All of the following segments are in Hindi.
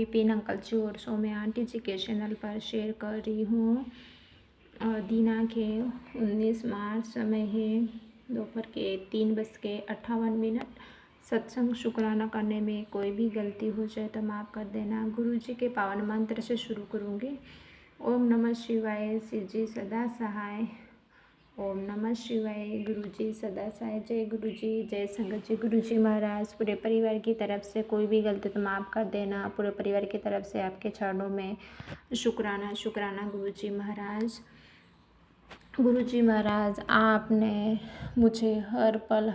विपिन अंकल जी और सौम्या आंटी जी के चैनल पर शेयर कर रही हूँ। दिनांक है 19 मार्च, समय है दोपहर के 3:58। सत्संग शुक्राना करने में कोई भी गलती हो जाए तो माफ़ कर देना। गुरु जी के पावन मंत्र से शुरू करूँगी। ओम नमः शिवाय, शिव जी सदा सहाय। ओम नमः शिवाय, गुरु जी सदा सहाय। जय गुरु जी, जय संगत जी। गुरु जी महाराज, पूरे परिवार की तरफ से कोई भी गलती तो माफ़ कर देना। पूरे परिवार की तरफ से आपके चरणों में शुक्राना शुक्राना गुरु जी महाराज। गुरु जी महाराज, आपने मुझे हर पल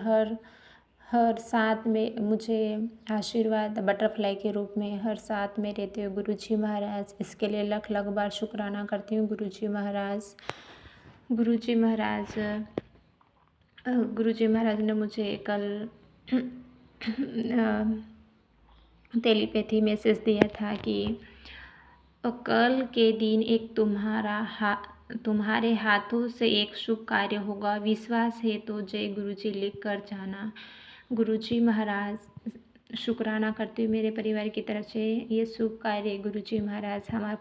हर साथ में मुझे आशीर्वाद बटरफ्लाई के रूप में हर साथ में रहते हो गुरु जी महाराज। इसके लिए लख लख बार शुक्राना करती हूँ गुरु जी महाराज। गुरु जी महाराज, गुरु जी महाराज ने मुझे कल टेलीपैथी मैसेज दिया था कि कल के दिन एक तुम्हारे हाथों से एक शुभ कार्य होगा। विश्वास है तो जय गुरु जी लिख कर जाना। गुरु जी महाराज, शुक्राना करती हूँ मेरे परिवार की तरफ से ये शुभ कार्य। गुरु जी महाराज, हमारा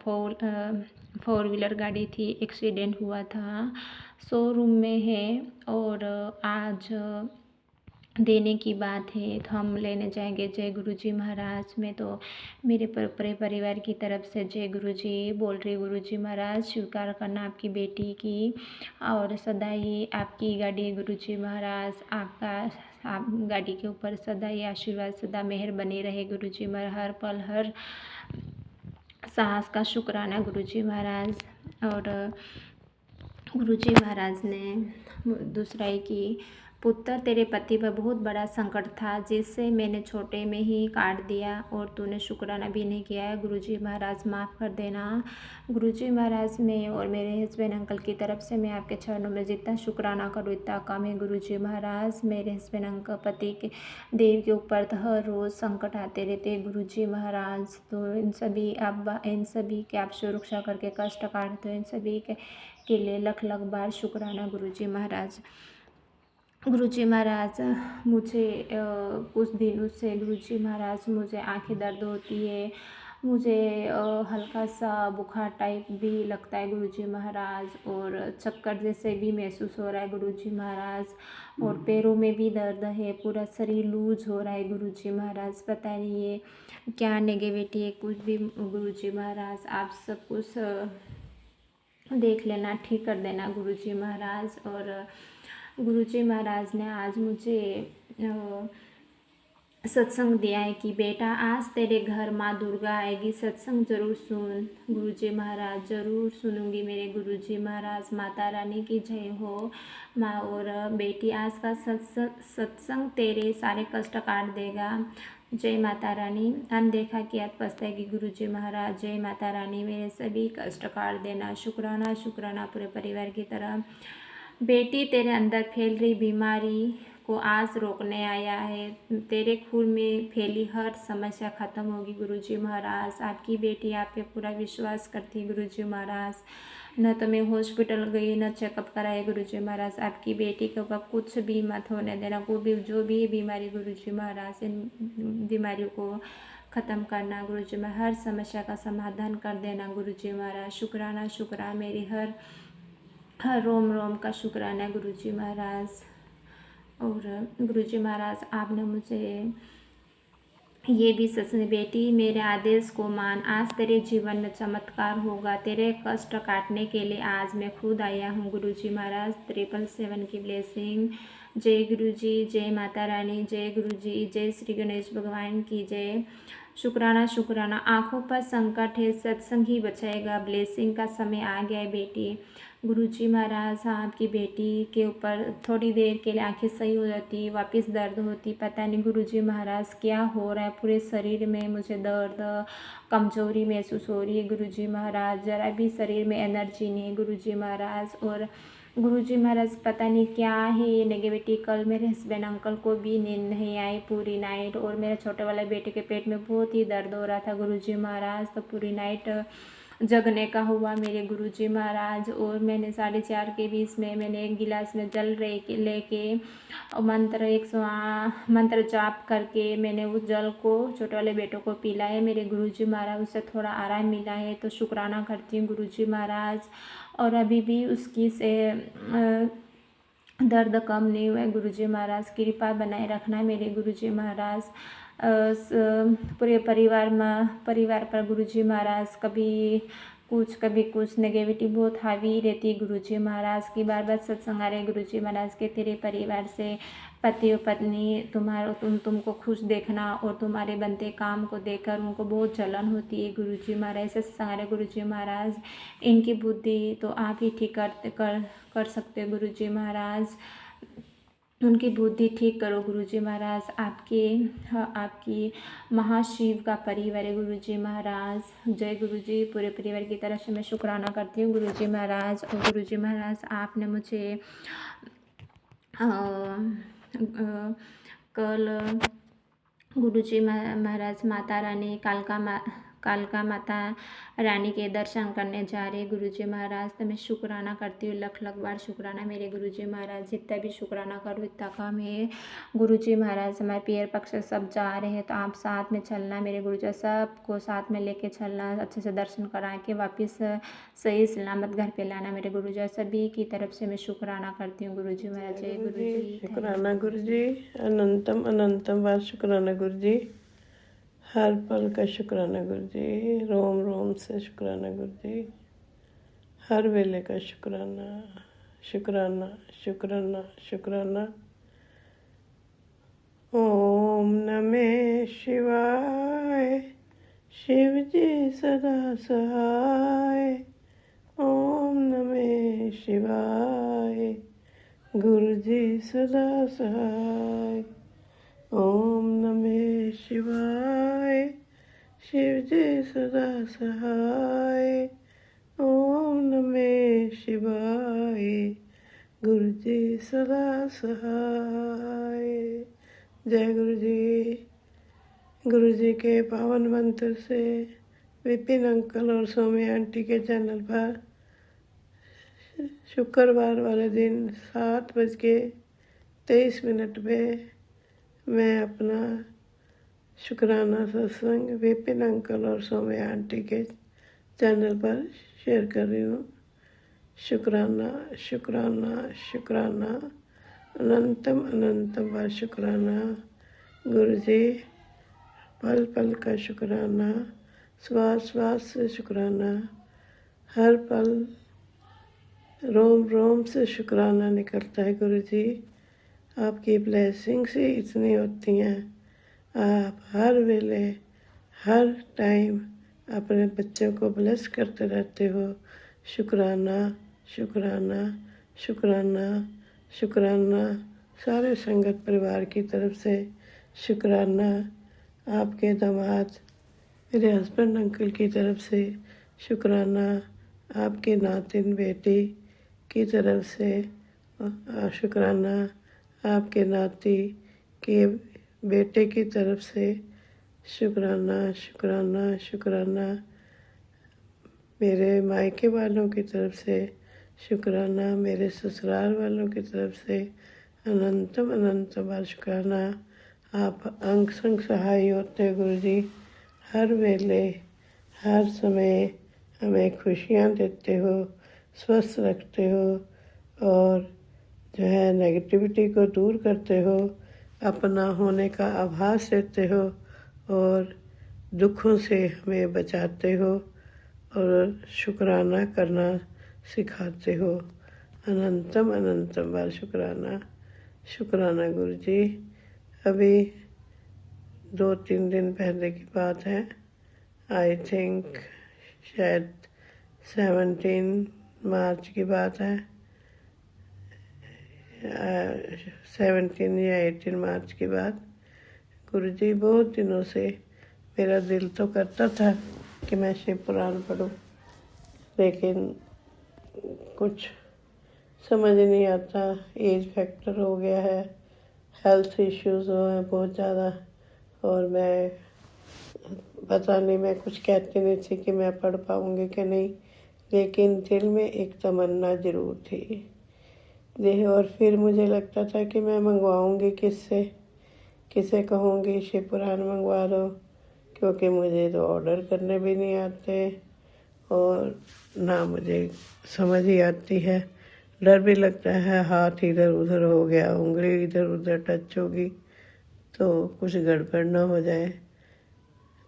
4 व्हीलर गाड़ी थी, एक्सीडेंट हुआ था, शोरूम में है और आज देने की बात है तो हम लेने जाएंगे। जय गुरु जी महाराज। मैं तो मेरे पूरे परिवार की तरफ से जय गुरु जी बोल रही। गुरु जी महाराज, स्वीकार करना आपकी बेटी की और सदा ही आपकी गाड़ी गुरु जी महाराज, आप गाड़ी के ऊपर सदा ही आशीर्वाद, सदा मेहर बनी रहे गुरु जी महाराज। हर पल हर साहस का शुक्राना गुरु जी महाराज। और गुरु जी महाराज ने दूसरा है कि पुत्र, तेरे पति पर बहुत बड़ा संकट था जिससे मैंने छोटे में ही काट दिया और तूने शुक्राना भी नहीं किया है। गुरु जी महाराज, माफ़ कर देना। गुरु जी महाराज, मैं और मेरे हस्बैंड अंकल की तरफ से मैं आपके चरणों में जितना शुक्राना करूँ इतना कम है गुरु जी महाराज। मेरे हस्बैंड अंकल पति के देव के ऊपर तो हर रोज़ संकट आते रहते गुरु जी महाराज। तो इन सभी के आप सुरक्षा करके कष्ट काटते हो, इन सभी के लिए लख लख बार शुक्राना गुरु जी महाराज। गुरु जी महाराज, मुझे कुछ दिनों से गुरु जी महाराज मुझे आंखें दर्द होती है, मुझे हल्का सा बुखार टाइप भी लगता है गुरु जी महाराज और चक्कर जैसे भी महसूस हो रहा है गुरु जी महाराज और पैरों में भी दर्द है, पूरा शरीर लूज हो रहा है गुरु जी महाराज। पता नहीं ये क्या नेगेटिविटी है कुछ भी गुरु जी महाराज। आप सब कुछ देख लेना, ठीक कर देना गुरु जी महाराज। और गुरु जी महाराज ने आज मुझे सत्संग दिया है कि बेटा आज तेरे घर माँ दुर्गा आएगी, सत्संग जरूर सुन। गुरु जी महाराज, जरूर सुनूंगी मेरे गुरु जी महाराज। माता रानी की जय हो माँ। और बेटी, आज का सत्संग तेरे सारे कष्ट काट देगा। जय माता रानी। अनदेखा किया पछताएगी गुरु जी महाराज। जय माता रानी, मेरे सभी कष्ट काट देना। शुक्राना शुक्राना पूरे परिवार की तरफ। बेटी, तेरे अंदर फैल रही बीमारी को आज रोकने आया है। तेरे खून में फैली हर समस्या खत्म होगी गुरु जी महाराज। आपकी बेटी आप पे पूरा विश्वास करती गुरु जी महाराज। न तो मैं हॉस्पिटल गई न चेकअप कराए गुरु जी महाराज। आपकी बेटी के ऊपर कुछ भी मत होने देना। कोई भी जो भी बीमारी गुरु जी महाराज, इन बीमारियों को ख़त्म करना गुरु जी महाराज। हर समस्या का समाधान कर देना गुरु जी महाराज। शुक्राना शुक्राना, मेरी हर रोम रोम का शुक्राना गुरु जी महाराज। और गुरु जी महाराज, आपने मुझे ये भी सच, बेटी मेरे आदेश को मान, आज तेरे जीवन में चमत्कार होगा। तेरे कष्ट काटने के लिए आज मैं खुद आया हूँ गुरु जी महाराज। 777 की ब्लेसिंग। जय गुरु जी, जय माता रानी, जय गुरु जी, जय श्री गणेश भगवान की जय। शुक्राना शुक्राना। आँखों पर संकट है, सत्संग ही बचाएगा। ब्लेसिंग का समय आ गया है बेटी। गुरु जी महाराज, आपकी बेटी के ऊपर थोड़ी देर के लिए आंखें सही हो जाती, वापस दर्द होती, पता नहीं गुरु जी महाराज क्या हो रहा है। पूरे शरीर में मुझे दर्द, कमजोरी महसूस हो रही है गुरु जी महाराज। जरा भी शरीर में एनर्जी नहीं है गुरु जी महाराज। और गुरु जी महाराज, पता नहीं क्या है ये नेगेटिविटी। कल मेरे हस्बैंड अंकल को भी नींद नहीं आई पूरी नाइट और मेरे छोटे वाले बेटे के पेट में बहुत ही दर्द हो रहा था गुरु जी महाराज। तो पूरी नाइट जगने का हुआ मेरे गुरुजी महाराज। और मैंने 4:30 के 20 में मैंने एक गिलास में जल लेके मंत्र जाप करके मैंने उस जल को छोटे वाले बेटों को पिलाया। मेरे गुरुजी महाराज, उससे थोड़ा आराम मिला है तो शुक्राना करती हूँ गुरुजी महाराज। और अभी भी उसकी से दर्द कम नहीं हुआ है। गुरुजी महाराज कृपा बनाए रखना मेरे गुरुजी महाराज। पूरे परिवार पर गुरुजी महाराज कभी कुछ नेगेटिविटी बहुत हावी रहती है गुरुजी महाराज की। बार बार सत्संग आ रहे गुरुजी महाराज के, तेरे परिवार से पति और पत्नी तुमको खुश देखना और तुम्हारे बनते काम को देखकर उनको बहुत जलन होती है गुरुजी महाराज। सत्संग आ रहे गुरुजी महाराज, इनकी बुद्धि तो आप ही ठीक कर सकते हो गुरुजी महाराज। उनकी बुद्धि ठीक करो गुरुजी महाराज। आपकी महाशिव का परिवार है गुरुजी महाराज। जय गुरुजी। पूरे परिवार की तरफ से मैं शुक्राना करती हूँ गुरुजी महाराज। और गुरुजी महाराज, आपने मुझे कल गुरुजी महाराज माता रानी कालका माता रानी के दर्शन करने जा रहे गुरुजी महाराज। तो मैं शुक्राना करती हूँ, लख बार शुक्राना मेरे गुरुजी महाराज। जितना भी शुक्राना करूँ इतना कम है गुरुजी महाराज। हमारे पियर पक्ष से सब जा रहे हैं तो आप साथ में चलना मेरे गुरुजी, सबको साथ में लेके चलना, अच्छे से दर्शन करा के वापस सही सलामत घर पे लाना मेरे गुरुजी। सभी की तरफ से मैं शुक्राना करती हूँ गुरुजी महाराज। जय गुरुजी। शुक्राना गुरुजी, अनंतम बार शुक्राना गुरुजी, हर पल का शुक्राना गुरुजी, रोम रोम से शुक्राना गुरुजी, हर वेले का शुक्राना शुक्राना शुक्राना शुक्राना। ओम नमः शिवाय, शिव जी सदा सहाय। ओम नमः शिवाय, गुरु जी सदा सहाय। ओम नमः शिवाय, शिव जी सदा सहाय। ओम नमः शिवाय, गुरु जी सदा सहाय। जय गुरु जी। गुरु जी के पावन मंत्र से विपिन अंकल और सौम्या आंटी के चैनल पर शुक्रवार वाले दिन 7:23 पे मैं अपना शुक्राना सत्संग विपिन अंकल और सौम्या आंटी के चैनल पर शेयर कर रही हूँ। शुक्राना शुक्राना शुक्राना, अनंतम बार शुक्राना गुरु जी। पल पल का शुक्राना, श्वास से शुक्राना, हर पल रोम रोम से शुक्राना निकलता है गुरु जी। आपकी ब्लेसिंग्स ही इतनी होती हैं। आप हर वेले हर टाइम अपने बच्चों को ब्लेस करते रहते हो। शुक्राना शुक्राना शुक्राना शुक्राना। सारे संगत परिवार की तरफ से शुक्राना। आपके दामाद मेरे हस्बैंड अंकल की तरफ से शुक्राना। आपके नातिन बेटी की तरफ से शुक्राना। आपके नाती के बेटे की तरफ से शुक्राना शुक्राना शुक्राना। मेरे मायके वालों की तरफ से शुक्राना। मेरे ससुराल वालों की तरफ से अनंतम बार शुक्राना। आप अंग संग सहाय होते हैं गुरु जी। हर वेले हर समय हमें खुशियाँ देते हो, स्वस्थ रखते हो और जो है नेगेटिविटी को दूर करते हो, अपना होने का आभास देते हो और दुखों से हमें बचाते हो और शुक्राना करना सिखाते हो। अनंतम बार शुक्राना गुरु जी। अभी 2-3 दिन पहले की बात है, आई थिंक शायद 17 मार्च की बात है, 17 या 18 मार्च की बात। गुरुजी बहुत दिनों से मेरा दिल तो करता था कि मैं शिव पुराण पढूं, लेकिन कुछ समझ नहीं आता। एज फैक्टर हो गया है, हेल्थ इश्यूज हो हैं बहुत ज़्यादा और मैं पता नहीं, मैं कुछ कहती नहीं थी कि मैं पढ़ पाऊँगी कि नहीं, लेकिन दिल में एक तमन्ना ज़रूर थी। और फिर मुझे लगता था कि मैं मंगवाऊँगी किससे, किसे कहूँगी शिव पुराण मंगवा दो, क्योंकि मुझे तो ऑर्डर करने भी नहीं आते और ना मुझे समझ ही आती है। डर भी लगता है, हाथ इधर उधर हो गया, उंगली इधर उधर टच होगी तो कुछ गड़बड़ ना हो जाए।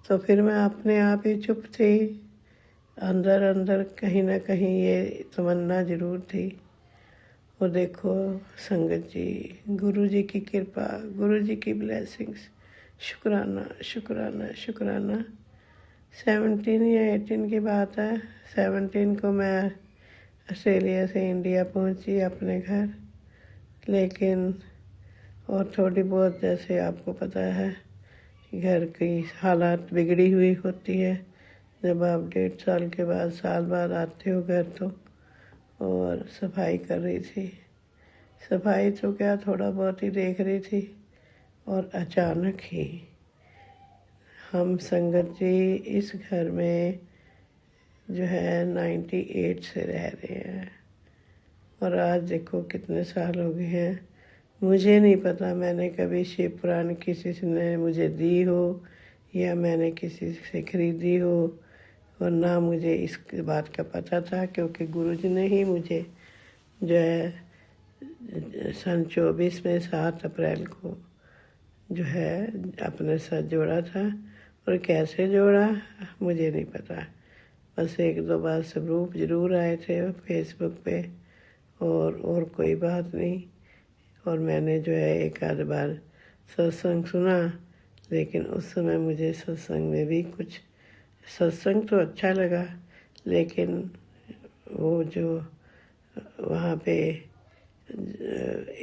तो फिर मैं अपने आप ही चुप थी। अंदर अंदर कहीं ना कहीं ये तमन्ना ज़रूर थी। और देखो संगत जी, गुरु जी की कृपा, गुरु जी की ब्लेसिंग्स, शुक्राना शुक्राना शुक्राना। 17 या 18 की बात है, 17 को मैं ऑस्ट्रेलिया से इंडिया पहुंची अपने घर। लेकिन और थोड़ी बहुत, जैसे आपको पता है, घर की हालात बिगड़ी हुई होती है जब आप 1.5 साल के बाद, साल बाद आते हो घर तो। और सफाई कर रही थी, सफाई तो क्या, थोड़ा बहुत ही देख रही थी। और अचानक ही हम संगत जी इस घर में जो है 98 से रह रहे हैं। और आज देखो कितने साल हो गए हैं। मुझे नहीं पता मैंने कभी शिव पुराण किसी ने मुझे दी हो या मैंने किसी से खरीदी हो, और ना मुझे इस बात का पता था, क्योंकि गुरुजी ने ही मुझे जो है सन 24 में 7 अप्रैल को जो है अपने साथ जोड़ा था। और कैसे जोड़ा मुझे नहीं पता, बस 1-2 बार स्वरूप ज़रूर आए थे फेसबुक पे, और कोई बात नहीं। और मैंने जो है 1-आध बार सत्संग सुना, लेकिन उस समय मुझे सत्संग में भी कुछ, सत्संग तो अच्छा लगा, लेकिन वो जो वहाँ पे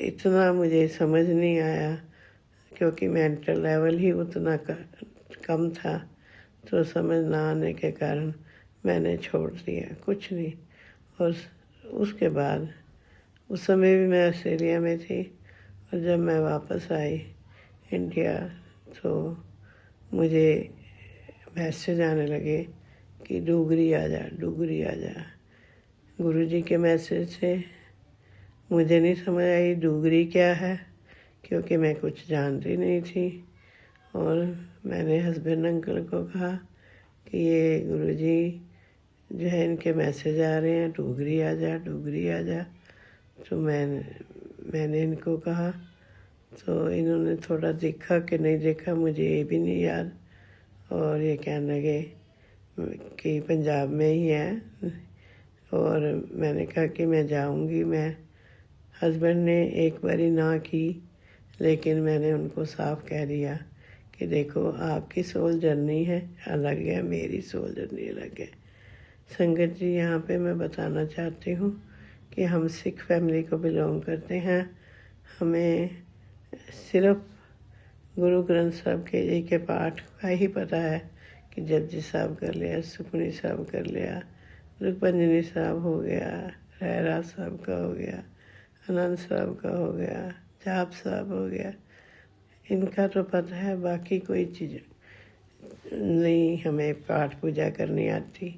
इतना मुझे समझ नहीं आया, क्योंकि मेंटल लेवल ही उतना कम था। तो समझ ना आने के कारण मैंने छोड़ दिया, कुछ नहीं। और उसके बाद उस समय भी मैं ऑस्ट्रेलिया में थी, और जब मैं वापस आई इंडिया तो मुझे मैसेज आने लगे कि डुगरी आ जा, डुगरी आ जा। गुरुजी के मैसेज से मुझे नहीं समझ आई डुगरी क्या है, क्योंकि मैं कुछ जानती नहीं थी। और मैंने हस्बैंड अंकल को कहा कि ये गुरुजी जो है इनके मैसेज आ रहे हैं, डुगरी आ जा, डुगरी आ जा। तो मैंने इनको कहा, तो इन्होंने थोड़ा देखा कि नहीं देखा मुझे ये भी नहीं याद, और ये कहने लगे कि पंजाब में ही है। और मैंने कहा कि मैं जाऊंगी। मैं हस्बैंड ने एक बारी ना की, लेकिन मैंने उनको साफ कह दिया कि देखो आपकी सोल जर्नी है अलग है, मेरी सोल जर्नी अलग है। संगत जी, यहाँ पे मैं बताना चाहती हूँ कि हम सिख फैमिली को बिलोंग करते हैं। हमें सिर्फ गुरु ग्रंथ साहब के जी के पाठ का ही पता है कि जपजी साहब कर लिया, सुखमनी साहब कर लिया, रुखभंजनी साहब हो गया, रहराज साहब का हो गया, आनंद साहब का हो गया, जाप साहब हो गया। इनका तो पता है, बाकी कोई चीज़ नहीं हमें पाठ पूजा करनी आती।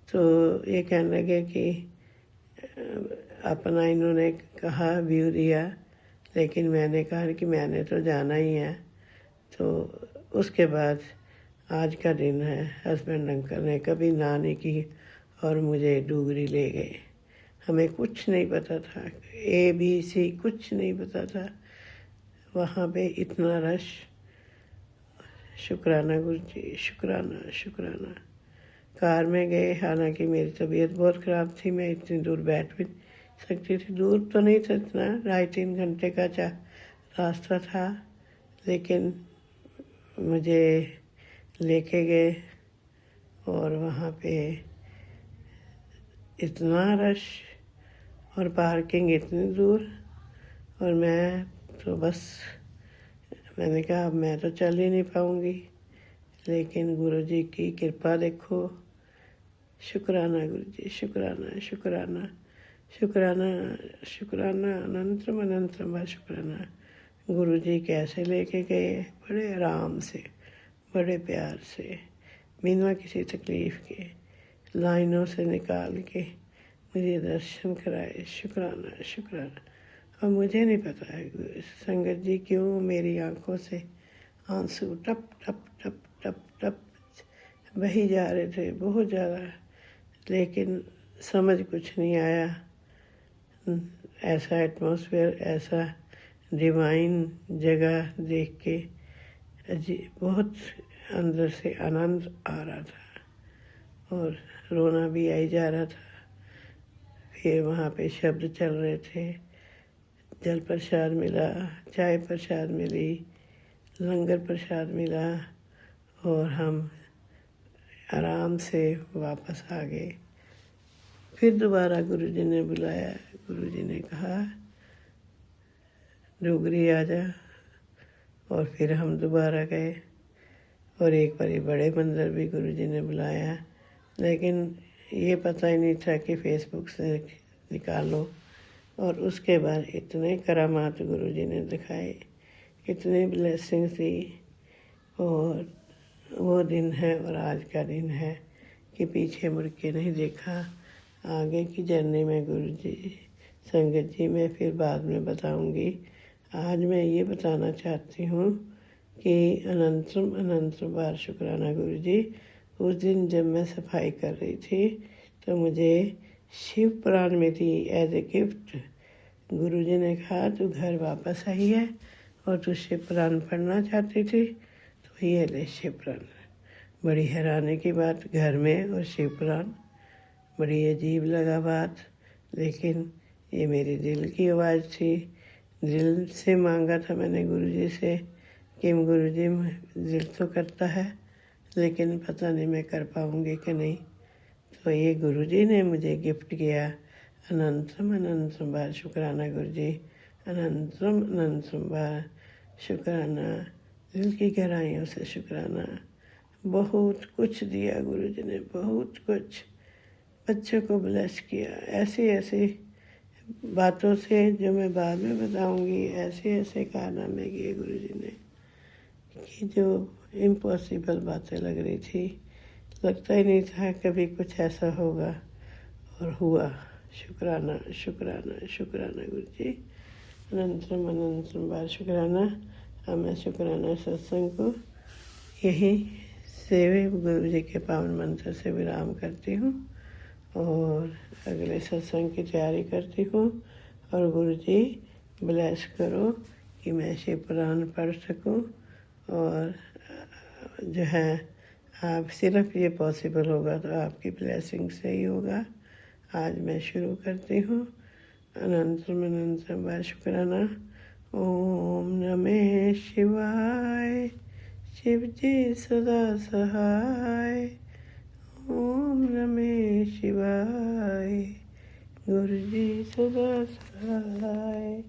तो ये कहने लगे कि अपना इन्होंने कहा, व्यू दिया, लेकिन मैंने कहा कि मैंने तो जाना ही है। तो उसके बाद आज का दिन है, हस्बैंड अंकल ने कभी ना नहीं की और मुझे डुगरी ले गए। हमें कुछ नहीं पता था, ABC कुछ नहीं पता था। वहाँ पे इतना रश, शुक्राना गुरु जी, शुक्राना शुक्राना। कार में गए, हालांकि मेरी तबीयत बहुत ख़राब थी, मैं इतनी दूर बैठ भी सकती थी। दूर तो नहीं था इतना, 2.5-3 घंटे का रास्ता था, लेकिन मुझे लेके गए। और वहाँ पे इतना रश और पार्किंग इतनी दूर, और मैं तो बस मैंने कहा अब मैं तो चल ही नहीं पाऊँगी। लेकिन गुरुजी की कृपा देखो, शुक्राना गुरुजी, शुक्राना शुक्राना शुक्राना शुक्राना, अनंतम अनंतम शुक्राना। गुरुजी कैसे लेके गए, बड़े आराम से, बड़े प्यार से, बिना किसी तकलीफ़ के, लाइनों से निकाल के मुझे दर्शन कराए। शुक्राना शुक्राना। और मुझे नहीं पता है संगत जी क्यों मेरी आंखों से आंसू टप टप टप टप टप बही जा रहे थे बहुत ज़्यादा, लेकिन समझ कुछ नहीं आया। ऐसा एटमॉस्फेयर, ऐसा डिवाइन जगह देख के बहुत अंदर से आनंद आ रहा था और रोना भी आई जा रहा था। फिर वहाँ पे शब्द चल रहे थे, जल प्रसाद मिला, चाय प्रसाद मिली, लंगर प्रसाद मिला और हम आराम से वापस आ गए। फिर दोबारा गुरुजी ने बुलाया। गुरुजी ने कहा डोगरी आ जा, और फिर हम दोबारा गए। और एक बारी बड़े मंदिर भी गुरुजी ने बुलाया, लेकिन ये पता ही नहीं था कि फेसबुक से निकालो। और उसके बाद इतने करामात गुरुजी ने दिखाए, इतने ब्लेसिंग्स दी। और वो दिन है और आज का दिन है कि पीछे मुड़ के नहीं देखा। आगे की जर्नी में गुरुजी संगत जी मैं फिर बाद में बताऊंगी। आज मैं ये बताना चाहती हूँ कि अनंतम अनंतम बार शुक्राना गुरुजी। उस दिन जब मैं सफाई कर रही थी तो मुझे शिव पुराण मिली एज ए गिफ्ट। गुरुजी ने कहा तू घर वापस आई है और तू शिव पुराण पढ़ना चाहती थी, तो ये ले शिव पुराण। बड़ी हैरानी की बात, घर में और शिव पुराण, बड़ी अजीब लगा बात, लेकिन ये मेरे दिल की आवाज़ थी। दिल से मांगा था मैंने गुरुजी से कि गुरुजी दिल तो करता है, लेकिन पता नहीं मैं कर पाऊँगी कि नहीं। तो ये गुरुजी ने मुझे गिफ्ट किया। अनंतम अनंतम बार शुक्राना गुरुजी, अनंतम अनंतम बार शुक्राना, दिल की गहराइयों से शुक्राना। बहुत कुछ दिया गुरुजी ने, बहुत कुछ। बच्चों को ब्लेस किया ऐसी ऐसी बातों से जो मैं बाद में बताऊंगी। ऐसे ऐसे कारनामे किए गुरुजी ने कि जो इम्पॉसिबल बातें लग रही थी, लगता ही नहीं था कभी कुछ ऐसा होगा, और हुआ। शुक्राना शुक्राना शुक्राना गुरुजी, अनंतम अनंतम बार शुक्राना। अब मैं शुक्राना सत्संग को यही सेवे गुरुजी के पावन मंत्र से विराम करती हूँ और अगले सत्संग की तैयारी करती हूँ। और गुरुजी ब्लेस करो कि मैं शिव पुराण पढ़ सकूँ। और जो है आप सिर्फ ये पॉसिबल होगा तो आपकी ब्लेसिंग से ही होगा। आज मैं शुरू करती हूँ। अनंतम अनंतम बार शुक्राना। ओम नमः शिवाय, शिव जी सदा सहाय। ओम नमः शिवाय, गुरुजी सदा सहाय।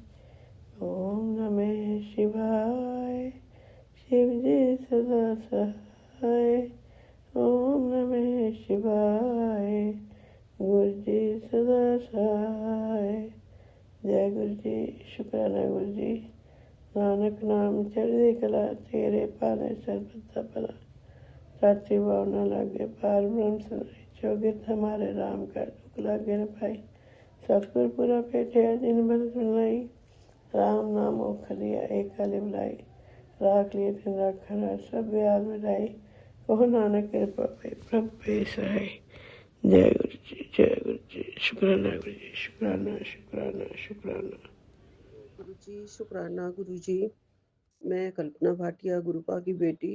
ओम नमः शिवाय, शिव जी सदा सहाय। ओम नमः शिवाय, गुरुजी सदा सहाय। जय गुरुजी, शुक्राना गुरुजी। नानक नाम चढ़दी कला, तेरे पाने सर्बदा भला। रात्रि भावना लागे पार ब्रह्म सुनाई, चौगित हमारे राम का दुख लागे न पाई। सतगुर पूरा पेटे जिन बल सुनाई, राम नाम ओख लिया एक काले बुलाई। राख लिए दिन राखा सब व्याध मिलाई, ओह नानक कृपा पे प्रभ पे सहाय। जय गुरु जी, जय गुरु जी। शुक्राना गुरु जी, शुक्राना शुक्राना शुक्राना। गुरु जी शुक्राना गुरु जी। मैं कल्पना भाटिया गुरुपा की बेटी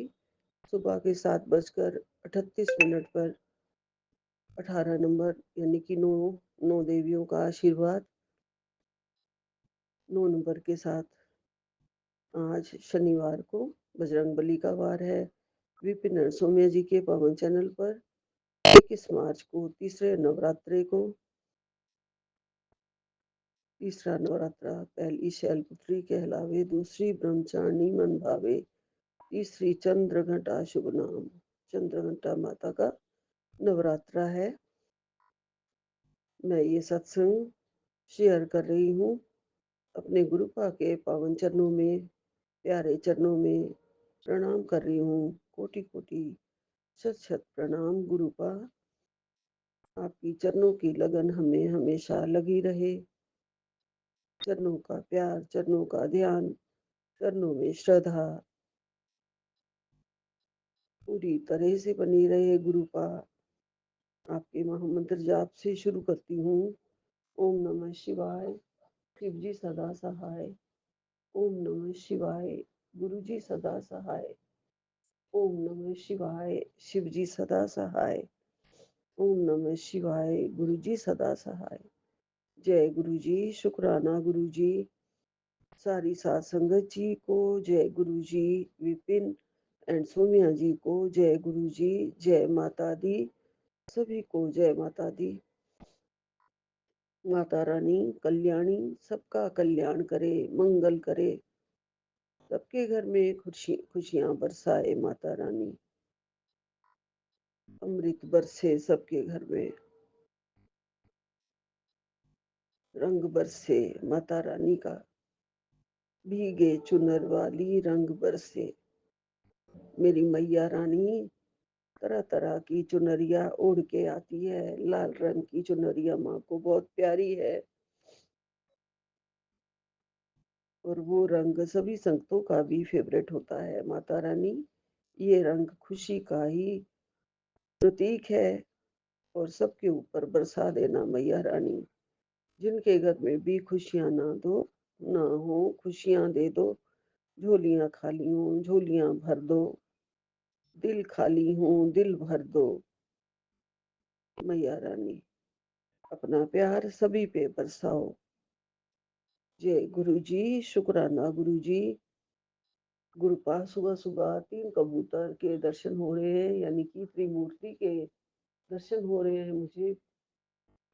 सुबह के 7:38 पर 18 नंबर यानी कि 9 देवियों का आशीर्वाद 9 नंबर के साथ आज शनिवार को बजरंगबली का वार है। विपिन नरसोमिया जी के पवन चैनल पर 21 मार्च को तीसरा नवरात्रा पहली शैलपुत्री कहलावे, दूसरी ब्रह्मचारिणी मन भावे, तीसरी चंद्रघंटा शुभ नाम। चंद्रघंटा माता का नवरात्रा है। मैं ये सत्संग शेयर कर रही हूँ अपने गुरुपा के पावन चरणों में, प्यारे चरणों में प्रणाम कर रही हूँ। कोटि कोटि शत शत प्रणाम गुरुपा। आपकी चरणों की लगन हमें हमेशा लगी रहे। चरणों का प्यार, चरणों का ध्यान, चरणों में श्रद्धा पूरी तरह से बनी रहे गुरुपा। आपके महामंत्र जाप से शुरू करती हूँ। ओम नमः शिवाय, शिव जी सदा सहाय। ओम नमः शिवाय, गुरु जी सदा सहाय। ओम नमः शिवाय, शिव जी सदा सहाय। ओम नमः शिवाय, गुरु जी सदा सहाय। जय गुरु जी, शुक्राना गुरु जी, सारी साध संगत जी को जय गुरु जी, विपिन एंड सोनिया जी को जय गुरु जी, जय माता दी, सभी को जय माता दी। माता रानी कल्याणी सबका कल्याण करे, मंगल करे, सबके घर में खुशियां बरसाए। माता रानी अमृत बरसे सबके घर में, रंग बरसे माता रानी का, भीगे चुनर वाली रंग बरसे। मेरी मैया रानी तरह तरह की चुनरिया ओढ़ के आती है। लाल रंग की चुनरिया माँ को बहुत प्यारी है और वो रंग सभी संतों का भी फेवरेट होता है। माता रानी ये रंग खुशी का ही प्रतीक है और सबके ऊपर बरसा देना मैया रानी। जिनके घर में भी खुशियां ना हो, खुशियां दे दो। झोलियां खाली हूँ, झोलियां भर दो। दिल खाली हूँ, दिल भर दो। मैया रानी अपना प्यार सभी पे बरसाओ। जय गुरु जी, शुक्राना गुरु जी। गुरुपा सुबह सुबह 3 कबूतर के दर्शन हो रहे हैं, यानी कि त्रिमूर्ति के दर्शन हो रहे हैं मुझे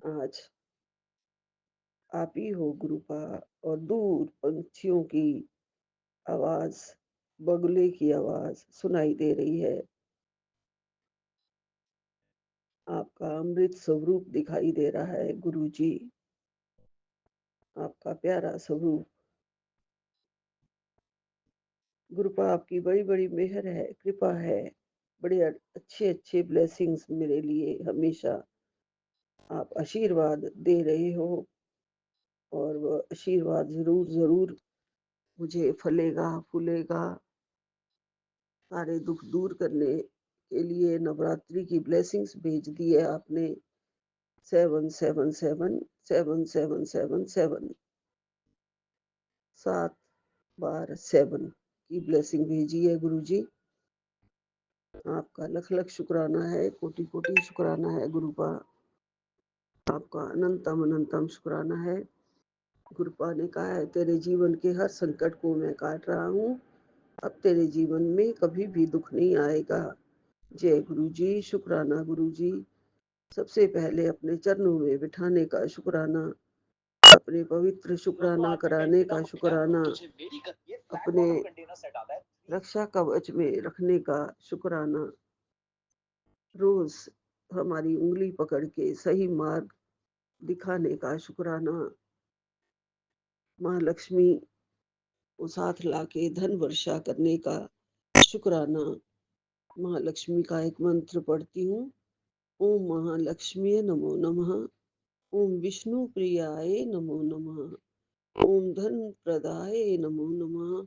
आज। आप ही हो गुरुपा। और दूर पंछियों की आवाज, बगुले की आवाज सुनाई दे रही है। आपका अमृत स्वरूप दिखाई दे रहा है गुरु जी, आपका प्यारा स्वरूप। गुरुपा आपकी बड़ी बड़ी मेहर है, कृपा है, बड़े अच्छे अच्छे ब्लेसिंग्स मेरे लिए हमेशा आप आशीर्वाद दे रहे हो और वह आशीर्वाद जरूर जरूर मुझे फलेगा फूलेगा। सारे दुख दूर करने के लिए नवरात्रि की ब्लेसिंग्स भेज दी है आपने। 7 7 7 7 7 7 बार 7 की ब्लेसिंग भेजी है गुरु जी। आपका लख लख शुक्राना है, कोटि कोटि शुक्राना है गुरुपा। आपका अनंतम अनंतम शुक्राना है। गुरुपा ने कहा है तेरे जीवन के हर संकट को मैं काट रहा हूँ, अब तेरे जीवन में कभी भी दुख नहीं आएगा। जय गुरु जी, शुक्राना गुरु जी। सबसे पहले अपने चरणों में बिठाने का शुक्राना, अपने पवित्र शुक्राना कराने का शुक्राना, अपने रक्षा कवच में रखने का शुक्राना, रोज हमारी उंगली पकड़ के सही मार्ग दिखाने का शुक्राना, माँ लक्ष्मी को साथ लाके धन वर्षा करने का शुक्राना। माँ लक्ष्मी का एक मंत्र पढ़ती हूँ। ओम महालक्ष्मी नमो नमः। ओम विष्णु प्रियाय नमो नमः। ओम धन प्रदाय नमो नमः।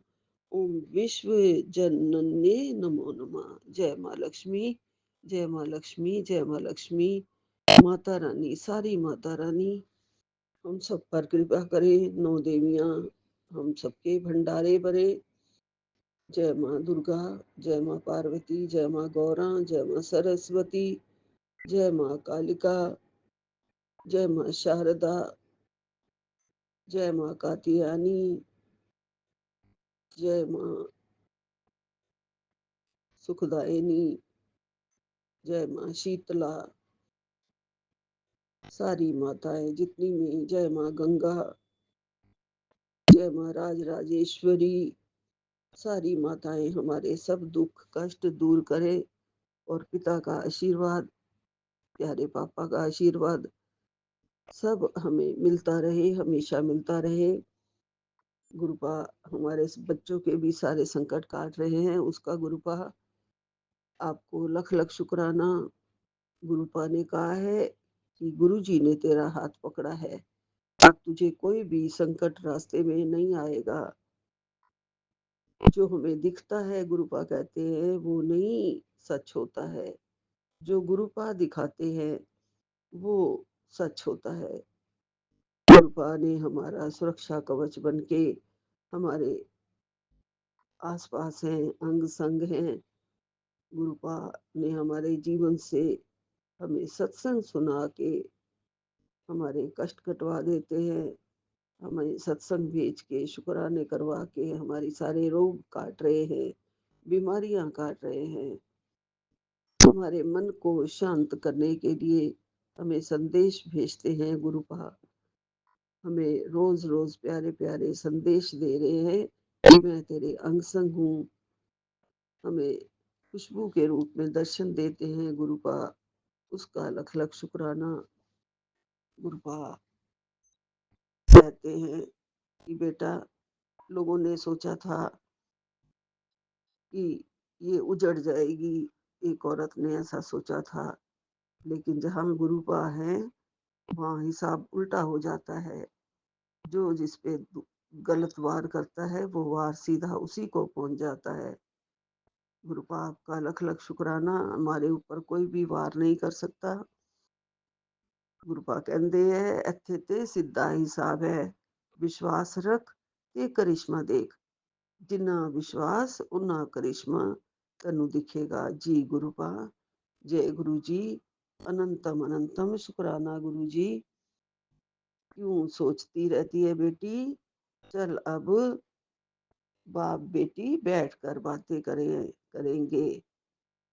ओम विश्व जनन्ये नमो नमः। जय माँ लक्ष्मी, जय माँ लक्ष्मी, जय माँ लक्ष्मी। माता रानी, सारी माता रानी हम सब पर कृपा करे। 9 देवियां हम सबके भंडारे भरे। जय माँ दुर्गा, जय माँ पार्वती, जय माँ गौरा, जय माँ सरस्वती, जय माँ कालिका, जय माँ शारदा, जय माँ कात्यायनी, जय माँ सुखदायिनी, जय माँ शीतला। सारी माताएं जितनी भी, जय माँ गंगा, जय माँ राजराजेश्वरी। सारी माताएं हमारे सब दुख कष्ट दूर करे और पिता का आशीर्वाद, प्यारे पापा का आशीर्वाद सब हमें मिलता रहे, हमेशा मिलता रहे। गुरुपा हमारे बच्चों के भी सारे संकट काट रहे हैं, उसका गुरुपा आपको लख लख शुक्राना। गुरुपा ने कहा है कि गुरु जी ने तेरा हाथ पकड़ा है, अब तुझे कोई भी संकट रास्ते में नहीं आएगा। जो हमें दिखता है, गुरुपा कहते हैं, वो नहीं सच होता है। जो गुरुपा दिखाते हैं वो सच होता है। गुरुपा ने हमारा सुरक्षा कवच बन के हमारे आसपास हैं, अंग संग हैं। गुरुपा ने हमारे जीवन से हमें सत्संग सुना के हमारे कष्ट कटवा देते हैं। हमें सत्संग भेज के शुक्राने करवा के हमारी सारे रोग काट रहे हैं, बीमारियां काट रहे हैं। हमारे मन को शांत करने के लिए हमें संदेश भेजते हैं गुरुपा। हमें रोज रोज प्यारे प्यारे संदेश दे रहे हैं कि मैं तेरे अंग संग हूँ। हमें खुशबू के रूप में दर्शन देते हैं गुरुपा। उसका लख लख शुक्राना। गुरुपा कहते हैं कि बेटा, लोगों ने सोचा था कि ये उजड़ जाएगी, एक औरत ने ऐसा सोचा था, लेकिन जहाँ गुरुपा है वहाँ हिसाब उल्टा हो जाता है। जो जिस पे गलत वार करता है वो वार सीधा उसी को पहुंच जाता है। गुरुपा आपका लख लख शुक्राना। हमारे ऊपर कोई भी वार नहीं कर सकता। गुरुपा कहते हैं, इत्थे ते सीधा हिसाब है, विश्वास रख ते करिश्मा देख। जिन्ना विश्वास उन्ना करिश्मा तनु दिखेगा। जी गुरुपा, जय गुरु जी। अनंतम अनंतम शुक्राना गुरु जी। क्यों सोचती रहती है बेटी, चल अब बाप बेटी बैठकर बातें करेंगे,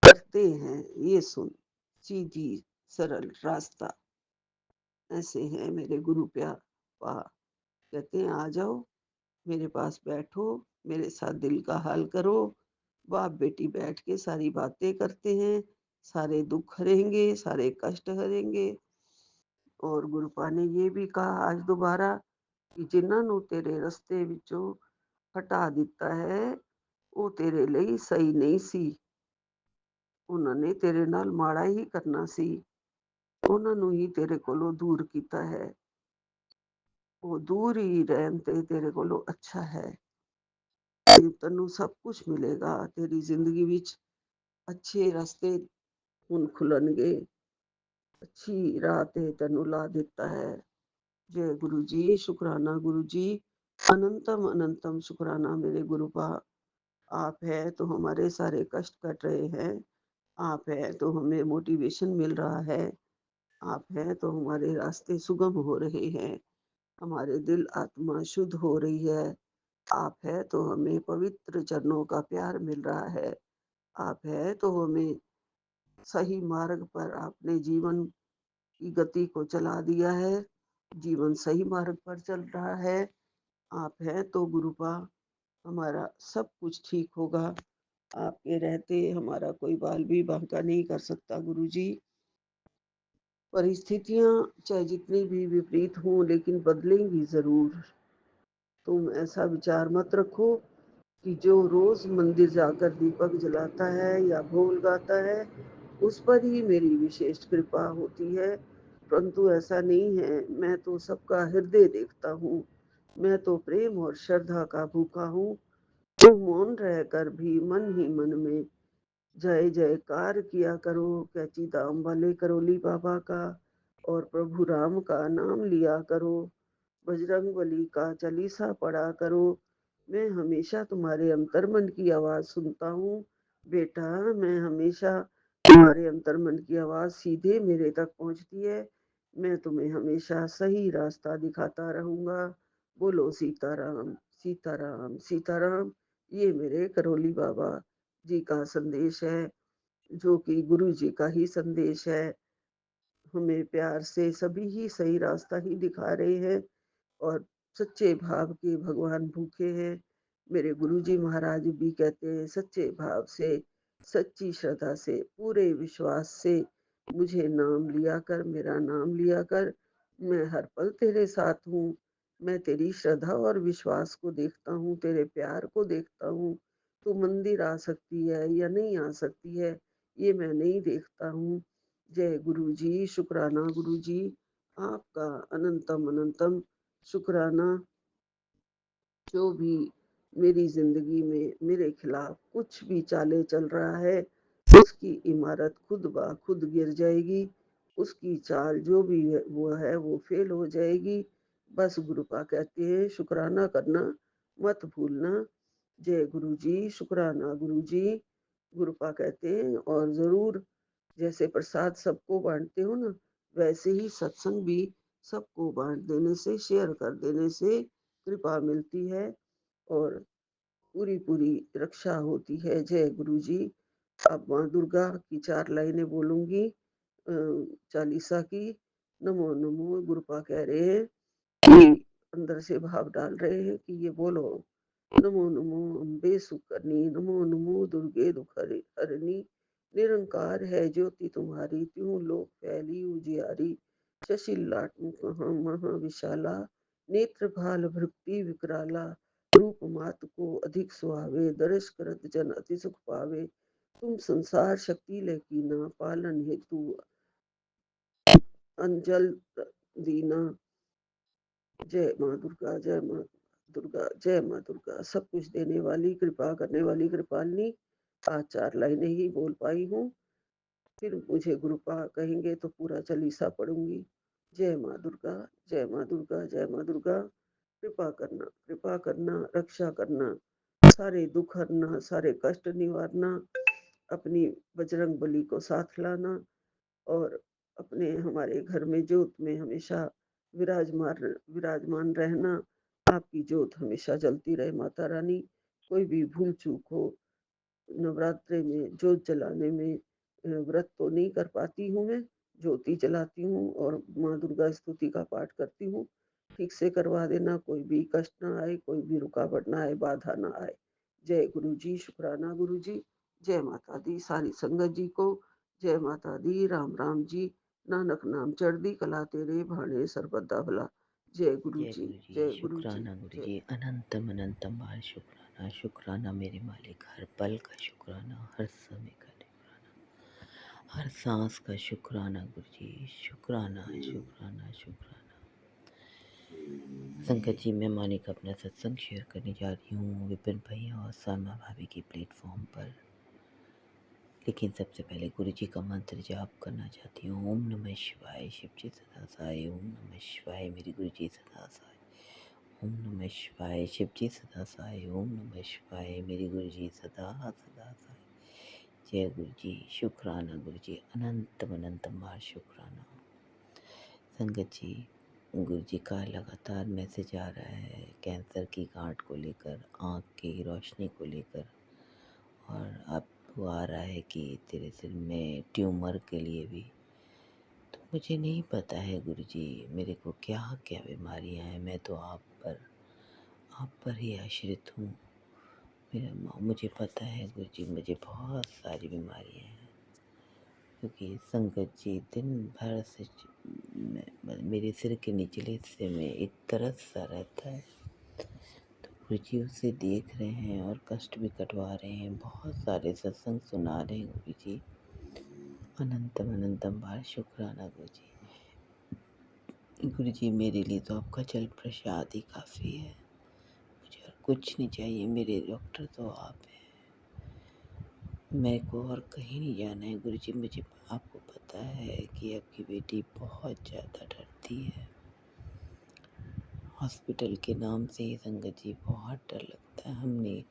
करते हैं, ये सुन, सीधी सरल रास्ता। ऐसे हैं मेरे गुरु प्यापा। कहते हैं, आ जाओ मेरे पास बैठो, मेरे साथ दिल का हाल करो। बाप बेटी बैठ के सारी बातें करते हैं, सारे दुख हरेंगे, सारे कष्ट हरेंगे। और गुरुपा ने ये भी कहा आज दोबारा कि जिन्हां ਨੂੰ तेरे रस्ते ਵਿੱਚੋਂ हटा ਦਿੱਤਾ है वो तेरे ਲਈ सही नहीं सी। ਉਹਨਾਂ ਨੇ ਤੇਰੇ ਨਾਲ ਮਾੜਾ ਹੀ ਕਰਨਾ ਸੀ, ਉਹਨਾਂ ਨੂੰ ਹੀ ਤੇਰੇ ਕੋਲੋਂ ਦੂਰ ਕੀਤਾ ਹੈ। ਉਹ ਦੂਰ ਹੀ ਰਹਿਣ ਤੇ ਤੇਰੇ ਕੋਲੋਂ ਅੱਛਾ ਹੈ। ਤੇ ਤੈਨੂੰ ਸਭ ਕੁਝ ਮਿਲੇਗਾ, ਤੇਰੀ ਜ਼ਿੰਦਗੀ ਵਿੱਚ ਅੱਛੇ ਰਸਤੇ ਹੁਣ ਖੁੱਲਣਗੇ। ਅੱਛੀ ਰਾਹ ਤੇ ਤੈਨੂੰ ਲਾ ਦਿੱਤਾ ਹੈ। जय गुरु जी। शुक्राना गुरु जी। अनंतम अनंतम शुक्राना मेरे गुरुपा। आप है तो हमारे सारे कष्ट कट रहे हैं। आप है तो हमें मोटिवेशन मिल रहा है। आप है तो हमारे रास्ते सुगम हो रहे हैं। हमारे दिल आत्मा शुद्ध हो रही है। आप है तो हमें पवित्र चरणों का प्यार मिल रहा है। आप है तो हमें सही मार्ग पर आपने जीवन की गति को चला दिया है। जीवन सही मार्ग पर चल रहा है। आप हैं तो गुरुपा हमारा सब कुछ ठीक होगा। आपके रहते हमारा कोई बाल भी बांका नहीं कर सकता गुरु जी। परिस्थितियां चाहे जितनी भी विपरीत हों लेकिन बदलेंगी जरूर। तुम ऐसा विचार मत रखो कि जो रोज मंदिर जाकर दीपक जलाता है या भोल गाता है उस पर ही मेरी विशेष कृपा होती है, परंतु ऐसा नहीं है। मैं तो सबका हृदय देखता हूँ। मैं तो प्रेम और श्रद्धा का भूखा हूँ। तुम मौन रहकर भी मन ही मन में जय जयकार किया करो, कैची दाम वाले करोली बाबा का और प्रभु राम का नाम लिया करो, बजरंग बली का चालीसा पढ़ा करो। मैं हमेशा तुम्हारे अंतर्मन की आवाज सुनता हूँ बेटा। मैं हमेशा तुम्हारे अंतर्मन की आवाज सीधे मेरे तक पहुंचती है। मैं तुम्हें हमेशा सही रास्ता दिखाता रहूंगा। बोलो सीताराम सीताराम सीताराम। ये मेरे करोली बाबा जी का संदेश है, जो कि गुरु जी का ही संदेश है। हमें प्यार से सभी ही सही रास्ता ही दिखा रहे हैं और सच्चे भाव के भगवान भूखे हैं। मेरे गुरुजी महाराज भी कहते हैं, सच्चे भाव से, सच्ची श्रद्धा से, पूरे विश्वास से मुझे नाम लिया कर, मेरा नाम लिया कर। मैं हर पल तेरे साथ हूँ। मैं तेरी श्रद्धा और विश्वास को देखता हूँ, तेरे प्यार को देखता हूँ। तू मंदिर आ सकती है या नहीं आ सकती है, ये मैं नहीं देखता हूँ। जय गुरु जी, शुक्राना गुरु जी, आपका अनंतम अनंतम शुक्राना। जो भी मेरी ज़िंदगी में मेरे खिलाफ कुछ भी चालें चल रहा है, उसकी इमारत खुद ब खुद गिर जाएगी। उसकी चाल जो भी है वो फ़ेल हो जाएगी। बस गुरुपा कहते हैं शुक्राना करना मत भूलना। जय गुरु जी, शुक्राना गुरु जी। गुरुपा कहते हैं और ज़रूर जैसे प्रसाद सबको बाँटते हो ना, वैसे ही सत्संग भी सबको बाँट देने से, शेयर कर देने से कृपा मिलती है और पूरी-पूरी रक्षा होती है। जय गुरु जी। अब माँ दुर्गा की 4 लाइनें बोलूँगी चालीसा की। नमो नमो गुरुपा कह रहे हैं कि अंदर से भाव डाल रहे हैं कि ये बोलो। नमो नमो अम्बे सुकर्णी, नमो नमो दुर्गे हरणी। निरंकार है ज्योति तुम्हारी, त्यों लोक फैली उजियारी। शशि लाट मुख महाविशाला, नेत्र भाल भृक्ति विकराला। रूप मात को अधिक सुहावे, दर्श करत जन अति सुख पावे। तुम संसार शक्ति लेकीना, पालन हेतु अंजल दीना। जय माँ दुर्गा, जय माँ दुर्गा, जय माँ दुर्गा। सब कुछ देने वाली, कृपा करने वाली कृपालिनी। आज 4 लाइनें ही बोल पाई हूँ। फिर मुझे गुरुपा कहेंगे तो पूरा चालीसा पढ़ूँगी। जय माँ दुर्गा, जय माँ दुर्गा, जय माँ दुर्गा। कृपा करना, रक्षा करना, सारे दुःख हरना, सारे कष्ट निवारना, अपनी बजरंग बली को साथ लाना और अपने हमारे घर में ज्योत में हमेशा विराजमान रहना। आपकी ज्योत हमेशा जलती रहे माता रानी। कोई भी भूल चूक हो नवरात्रे में ज्योत जलाने में व्रत तो नहीं कर पाती हूँ मैं, ज्योति जलाती हूँ और माँ दुर्गा स्तुति का पाठ करती हूँ। ठीक से करवा देना, कोई भी कष्ट ना आए, कोई भी रुकावट ना आए, बाधा ना आए। जय गुरु जी, शुक्राना गुरु जी। जय माता दी सारी संगत जी को। जय माता दी, राम राम जी। नानक नाम चढ़दी कला तेरे भाणे सर्बदा भला। जय गुरु जय जी, गुरु जी, जय गुरु जी, शुक्राना गुरु जय। जी, अनंतम अनंतम बार शुक्राना। शुक्राना मेरे मालिक, हर पल का शुक्राना, हर समय का शुक्राना, हर सांस का शुक्राना गुरु जी। शुक्राना शुक्राना शुक्राना। संकट जी, मैं मोनिका अपना सत्संग शेयर करने जा रही हूँ विपिन भैया और सामा भाभी के प्लेटफॉर्म पर। लेकिन सबसे पहले गुरु जी का मंत्र जाप करना चाहती हूँ। ओम नमः शिवाय, शिव जी सदा साई। ओम नमः शिवाय, मेरी गुरु जी सदा साई। ओम नमः शिवाय, शिव जी सदा साई। ओम नमः शिवाय, मेरी गुरु जी सदा सदा साई। जय गुरु जी, शुक्राना गुरु जी, अनंतम अनंतम बार शुक्राना। संगत जी, गुरु जी का लगातार मैसेज आ रहा है कैंसर की गांठ को लेकर, आँख की रोशनी को लेकर, और अब वो आ रहा है कि तेरे सिर में ट्यूमर के लिए भी। तो मुझे नहीं पता है गुरु जी मेरे को क्या क्या बीमारियां हैं। मैं तो आप पर ही आश्रित हूँ। मुझे पता है गुरु जी मुझे बहुत सारी बीमारियां हैं, क्योंकि संगत जी दिन भर से मेरे सिर के निचले हिस्से में एक दर्द सा रहता है। तो गुरु जी उसे देख रहे हैं और कष्ट भी कटवा रहे हैं, बहुत सारे सत्संग सुना रहे हैं गुरु जी। अनंतम अनंतम बार शुक्राना गुरु जी। गुरु जी मेरे लिए तो आपका जल प्रसाद ही काफ़ी है, मुझे और कुछ नहीं चाहिए। मेरे डॉक्टर तो आप हैं, मेरे को और कहीं नहीं जाना है गुरु जी। मुझे आपको पता है कि आपकी बेटी बहुत ज़्यादा डरती है। हॉस्पिटल के नाम से ही संगत जी बहुत डर लगता है।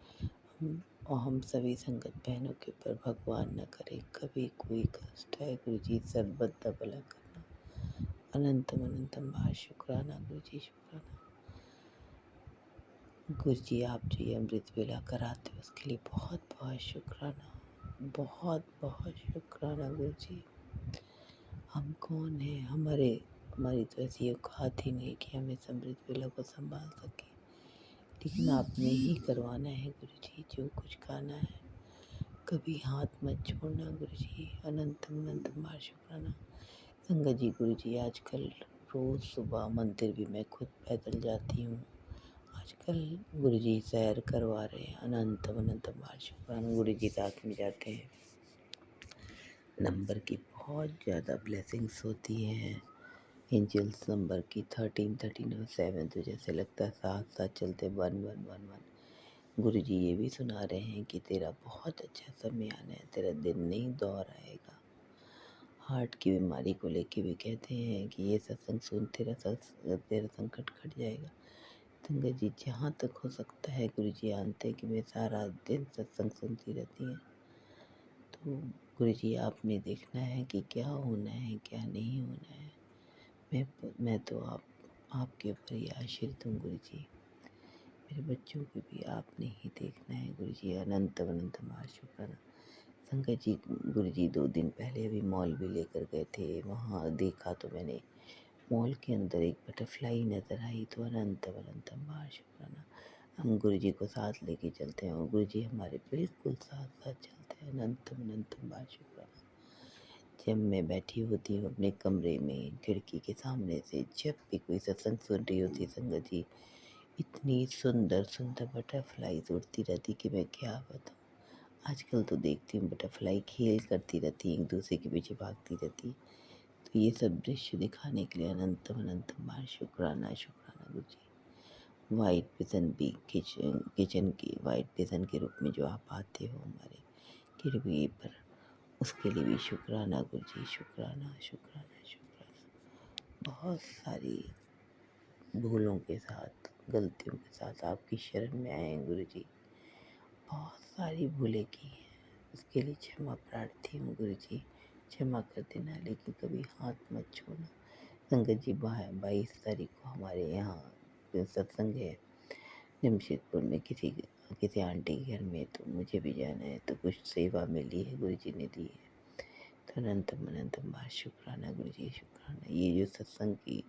हम सभी संगत बहनों के ऊपर भगवान न करे कभी कोई कष्ट है गुरु जी, सर्वदा भला करना। अनंतम अनंतम बार शुक्राना गुरु जी, शुक्राना। गुरु जी आप जो ये अमृत वेला कराते हो उसके लिए बहुत बहुत शुक्राना, बहुत बहुत शुक्राना गुरु जी। हम कौन है, हमारी तो ऐसी औकात ही नहीं कि हम इस अमृत वेला को संभाल सके, लेकिन आपने ही करवाना है गुरु जी जो कुछ खाना है। कभी हाथ मत छोड़ना गुरु जी। अनंतम अनंतम बार शुक्राना। संगत जी गुरु जी आजकल रोज़ सुबह मंदिर भी मैं खुद पैदल जाती हूँ। आजकल गुरु जी सैर करवा रहे हैं। अनंतम अनंतम बार शुक्राना। गुरु जी साथ में जाते हैं, नंबर की बहुत ज़्यादा ब्लेसिंग्स होती हैं। एंजल्स नंबर की 13, 13 और 7, तो जैसे लगता है साथ साथ चलते 1 1 1 1। गुरु जी ये भी सुना रहे हैं कि तेरा बहुत अच्छा समय आना है, तेरा दिन नहीं दोहराएगा। हार्ट की बीमारी को लेके भी कहते हैं कि ये सत्संग सुन तेरा संकट कट जाएगा। संगत जी जहाँ तक हो सकता है गुरु जी जानते हैं कि मैं सारा दिन सत्संग सुनती रहती हैं, तो गुरु जी आपने देखना है कि क्या होना है क्या नहीं होना है। मैं तो आपके ऊपर ही आश्रित हूँ गुरु जी। मेरे बच्चों को भी आपने ही देखना है गुरु जी। अनंत अनंत शुक्राना। संगत जी गुरु जी 2 दिन पहले अभी मॉल भी लेकर गए थे, वहाँ देखा तो मैंने मॉल के अंदर एक बटरफ्लाई नज़र आई, तो अनंत अनंत शुक्राना। हम गुरु जी को साथ लेके चलते हैं और गुरु जी हमारे बिल्कुल साथ साथ चलते हैं। अनंत अनंत शुक्राना। जब मैं बैठी होती हूँ अपने कमरे में खिड़की के सामने से, जब भी कोई सत्संग सुन रही होती संगत जी, इतनी सुंदर सुंदर बटरफ्लाईज उड़ती रहती कि मैं क्या बताऊँ। आजकल तो देखती हूँ बटरफ्लाई खेल करती रहती, एक दूसरे के पीछे भागती रहती। तो ये सब दृश्य दिखाने के लिए अनंत अनंत शुक्राना शुक्राना गुरु जी। वाइट पिजन भी किचन की वाइट पिजन के रूप में जो आप आते हो हमारे गिरवी पर, उसके लिए भी शुक्राना गुरु जी। शुक्राना शुक्राना शुक्राना। बहुत सारी भूलों के साथ गलतियों के साथ आपकी शरण में आए हैं गुरु जी। बहुत सारी भूलें की हैं, उसके लिए क्षमा प्रार्थी हूँ गुरु जी। क्षमा कर देना, लेकिन कभी हाथ मत छोड़ना। संगत जी 22 तारीख को हमारे यहाँ सत्संग है जमशेदपुर में, किसी आंटी के घर में, तो मुझे भी जाना है। तो कुछ सेवा मिली है गुरु जी ने दी है, तो अनंतम शुक्राना गुरु जी शुक्राना। ये जो सत्संग की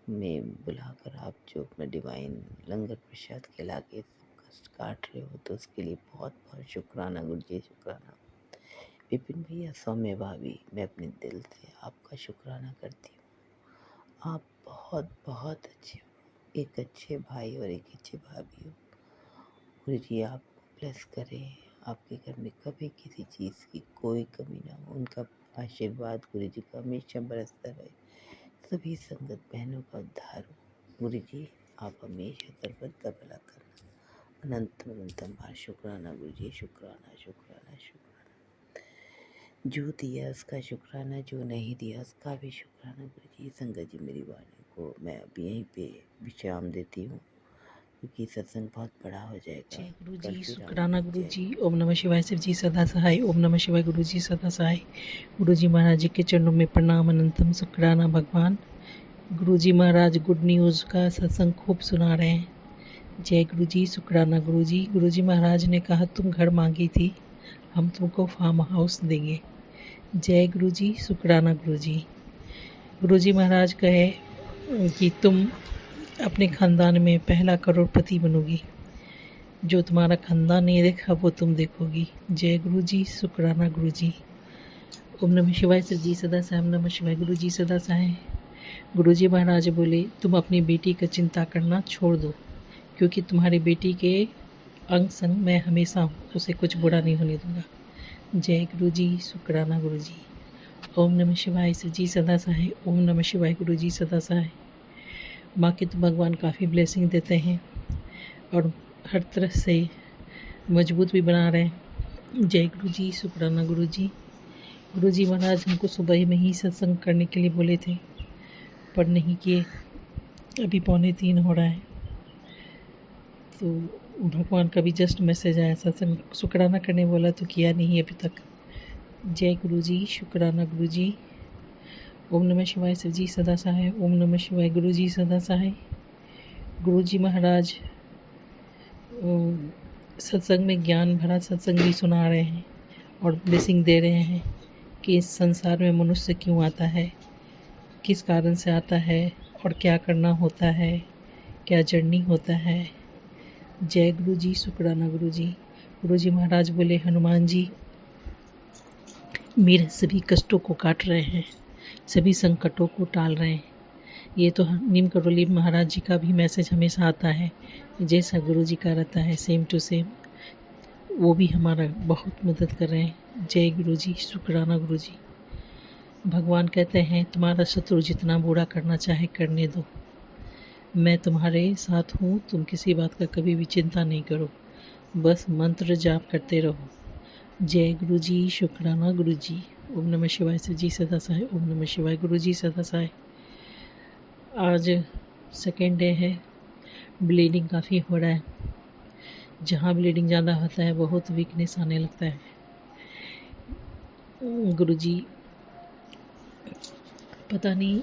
में बुलाकर आप जो अपना डिवाइन लंगर प्रसाद खिला के कष्ट काट रहे हो, तो उसके लिए बहुत बहुत शुक्राना गुरु जी शुक्राना। विपिन भैया, सौम्य भाभी, मैं अपने दिल से आपका शुक्राना करती हूँ। आप बहुत बहुत अच्छे हो, एक अच्छे भाई और एक अच्छे भाभी हो। गुरु जी आपको ब्लेस करें, आपके घर में कभी किसी चीज़ की कोई कमी ना हो। उनका आशीर्वाद गुरु जी का हमेशा बरसता रहे। सभी संगत बहनों का उद्धार हो। गुरु जी आप हमेशा सर्वदा भला करना। अनंत अनंतम शुक्राना गुरु जी। शुक्राना शुक्राना शुक्राना। जो दिया उसका शुक्राना, जो नहीं दिया उसका भी शुक्राना गुरु जी। संगत जी मेरी वाणी को मैं अब यहीं पे विश्राम देती हूँ, क्योंकि सत्संग बहुत बड़ा हो जाएगा। जय गुरु कल जी। फिर शुक्राना आऊँगी। गुरु जय जी। ओम नमः शिवाय। शिव जी सदा सहाय। ओम नमः शिवाय। गुरु जी सदा सहाय। गुरु जी महाराज जी के चरणों में प्रणाम। अनंतम शुक्राना भगवान। गुरु जी महाराज गुड न्यूज़ का सत्संग खूब सुना रहे हैं। जय गुरु जी। शुक्राना गुरु जी। गुरु जी महाराज ने कहा तुम घर मांगी थी, हम तुमको फार्म हाउस देंगे। जय गुरु जी। शुक्राना गुरु जी। गुरु जी महाराज कहे कि तुम अपने खानदान में पहला करोड़पति बनोगी, जो तुम्हारा खानदान नहीं देखा वो तुम देखोगी। जय गुरु जी। शुक्राना गुरु जी। ओम नमः शिवाय। शिव जी सदा साई। ओम नमः शिवाय। गुरु जी सदा साई। गुरु जी महाराज बोले तुम अपनी बेटी का चिंता करना छोड़ दो, क्योंकि तुम्हारी बेटी के अंग संग मैं हमेशा हूँ, उसे कुछ बुरा नहीं होने दूंगा। जय गुरु जी। शुक्राना गुरु जी। ओम नमः शिवाय। शिव जी सदा साई। ओम नमः शिवाय। गुरु जी सदा साई। माँ के तो भगवान काफ़ी ब्लेसिंग देते हैं और हर तरह से मजबूत भी बना रहे हैं। जय गुरु जी। शुक्राना गुरु जी। गुरु जी महाराज हमको सुबह में ही सत्संग करने के लिए बोले थे, पर नहीं किए। अभी 2:45 हो रहा है, तो भगवान का भी जस्ट मैसेज आया, सत्संग शुक्राना करने बोला तो किया नहीं अभी तक। जय गुरु जी। शुक्राना गुरु जी। ओम नमः शिवाय। शिव जी सदा सहाय। ओम नमः शिवाय। गुरु जी सदा सहाय। गुरु जी महाराज सत्संग में ज्ञान भरा सत्संग भी सुना रहे हैं और ब्लेसिंग दे रहे हैं कि इस संसार में मनुष्य क्यों आता है, किस कारण से आता है और क्या करना होता है, क्या जर्नी होता है। जय गुरु जी। शुक्राना गुरु जी। गुरु जी महाराज बोले हनुमान जी मेरे सभी कष्टों को काट रहे हैं, सभी संकटों को टाल रहे हैं। ये तो नीम करोली महाराज जी का भी मैसेज हमेशा आता है, जैसा गुरु जी का रहता है सेम टू सेम। वो भी हमारा बहुत मदद कर रहे हैं। जय गुरु जी, शुक्राना गुरु जी। भगवान कहते हैं तुम्हारा शत्रु जितना बुरा करना चाहे करने दो, मैं तुम्हारे साथ हूँ, तुम किसी बात का कभी भी चिंता नहीं करो, बस मंत्र जाप करते रहो। जय गुरु जी, शुक्राना गुरु जी। ओम नमः शिवाय से जी सदा सहाय। ओम नमः शिवाय गुरु जी सदा सहाय। आज सेकेंड डे है, ब्लीडिंग काफ़ी हो रहा है। जहाँ ब्लीडिंग ज़्यादा होता है बहुत वीकनेस आने लगता है। गुरुजी पता नहीं,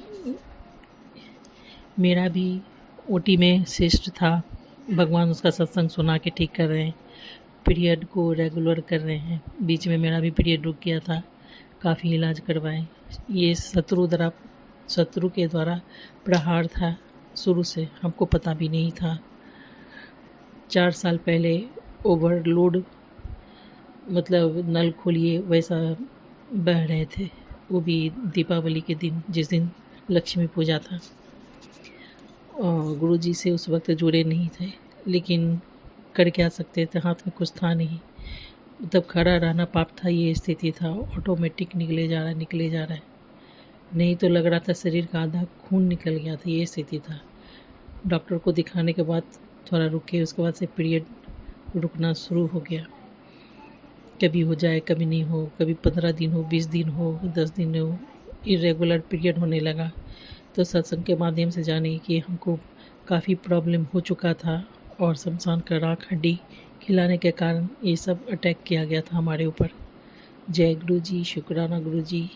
मेरा भी ओटी में सिस्ट था, भगवान उसका सत्संग सुना के ठीक कर रहे हैं। पीरियड को रेगुलर कर रहे हैं। बीच में मेरा भी पीरियड रुक गया था, काफ़ी इलाज करवाए। ये शत्रु के द्वारा प्रहार था, शुरू से हमको पता भी नहीं था। 4 साल पहले ओवरलोड, मतलब नल खोलिए वैसा बह रहे थे, वो भी दीपावली के दिन, जिस दिन लक्ष्मी पूजा था। गुरुजी से उस वक्त जुड़े नहीं थे, लेकिन कर क्या सकते थे, हाथ में कुछ था नहीं। तब खड़ा रहना पाप था, ये स्थिति था। ऑटोमेटिक निकले जा रहा है, नहीं तो लग रहा था शरीर का आधा खून निकल गया था, ये स्थिति था। डॉक्टर को दिखाने के बाद थोड़ा रुके, उसके बाद से पीरियड रुकना शुरू हो गया। कभी हो जाए, कभी नहीं हो, कभी 15 दिन हो, 20 दिन हो, 10 दिन हो, इरेगुलर पीरियड होने लगा। तो सत्संग के माध्यम से जाने कि हमको काफ़ी प्रॉब्लम हो चुका था, और शमशान का राख हड्डी खिलाने के कारण ये सब अटैक किया गया था हमारे ऊपर। जय गुरु जी, शुक्राना गुरु जी।